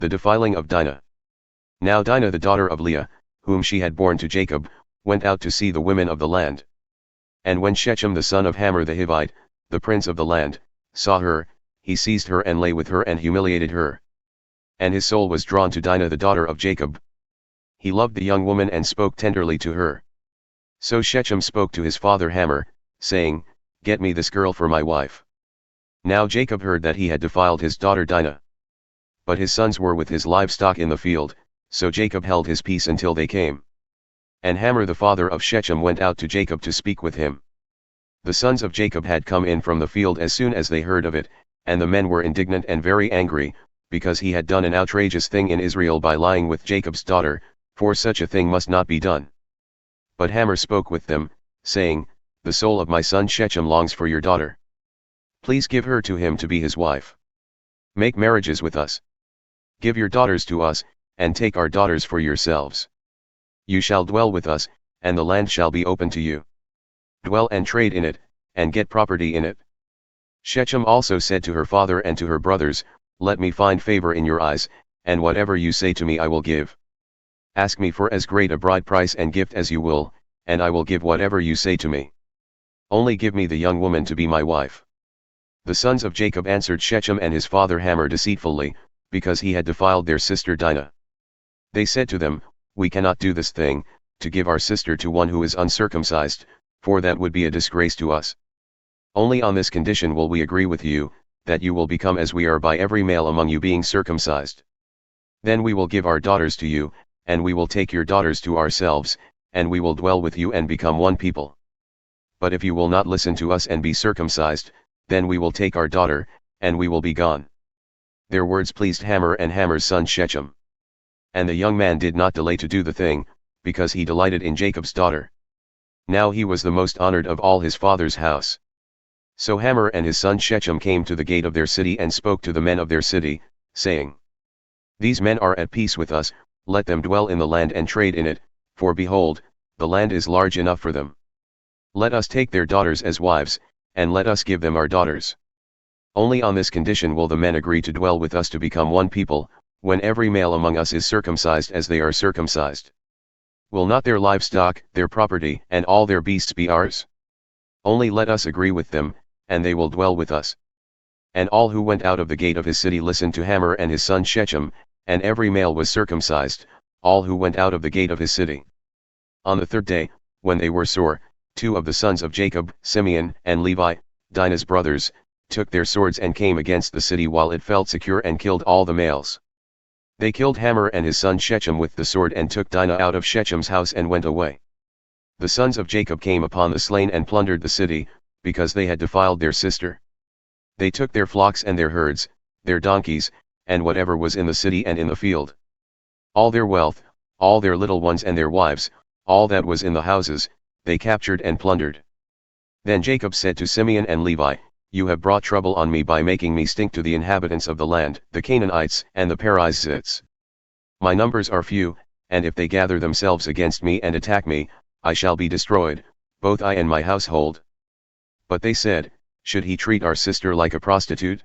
The defiling of Dinah. Now Dinah the daughter of Leah, whom she had borne to Jacob, went out to see the women of the land. And when Shechem the son of Hamor the Hivite, the prince of the land, saw her, he seized her and lay with her and humiliated her. And his soul was drawn to Dinah the daughter of Jacob. He loved the young woman and spoke tenderly to her. So Shechem spoke to his father Hamor, saying, Get me this girl for my wife. Now Jacob heard that he had defiled his daughter Dinah. But his sons were with his livestock in the field, so Jacob held his peace until they came. And Hamor the father of Shechem went out to Jacob to speak with him. The sons of Jacob had come in from the field as soon as they heard of it, and the men were indignant and very angry, because he had done an outrageous thing in Israel by lying with Jacob's daughter, for such a thing must not be done. But Hamor spoke with them, saying, The soul of my son Shechem longs for your daughter. Please give her to him to be his wife. Make marriages with us. Give your daughters to us, and take our daughters for yourselves. You shall dwell with us, and the land shall be open to you. Dwell and trade in it, and get property in it. Shechem also said to her father and to her brothers, Let me find favor in your eyes, and whatever you say to me I will give. Ask me for as great a bride price and gift as you will, and I will give whatever you say to me. Only give me the young woman to be my wife. The sons of Jacob answered Shechem and his father Hamor deceitfully, because he had defiled their sister Dinah. They said to them, We cannot do this thing, to give our sister to one who is uncircumcised, for that would be a disgrace to us. Only on this condition will we agree with you, that you will become as we are by every male among you being circumcised. Then we will give our daughters to you, and we will take your daughters to ourselves, and we will dwell with you and become one people. But if you will not listen to us and be circumcised, then we will take our daughter, and we will be gone. Their words pleased Hamor and Hamor's son Shechem. And the young man did not delay to do the thing, because he delighted in Jacob's daughter. Now he was the most honored of all his father's house. So Hamor and his son Shechem came to the gate of their city and spoke to the men of their city, saying, These men are at peace with us, let them dwell in the land and trade in it, for behold, the land is large enough for them. Let us take their daughters as wives, and let us give them our daughters. Only on this condition will the men agree to dwell with us to become one people, when every male among us is circumcised as they are circumcised. Will not their livestock, their property, and all their beasts be ours? Only let us agree with them, and they will dwell with us. And all who went out of the gate of his city listened to Hamor and his son Shechem, and every male was circumcised, all who went out of the gate of his city. On the third day, when they were sore, 2 of the sons of Jacob, Simeon and Levi, Dinah's brothers, took their swords and came against the city while it felt secure and killed all the males. They killed Hamor and his son Shechem with the sword and took Dinah out of Shechem's house and went away. The sons of Jacob came upon the slain and plundered the city, because they had defiled their sister. They took their flocks and their herds, their donkeys, and whatever was in the city and in the field. All their wealth, all their little ones and their wives, all that was in the houses, they captured and plundered. Then Jacob said to Simeon and Levi, You have brought trouble on me by making me stink to the inhabitants of the land, the Canaanites and the Perizzites. My numbers are few, and if they gather themselves against me and attack me, I shall be destroyed, both I and my household. But they said, Should he treat our sister like a prostitute?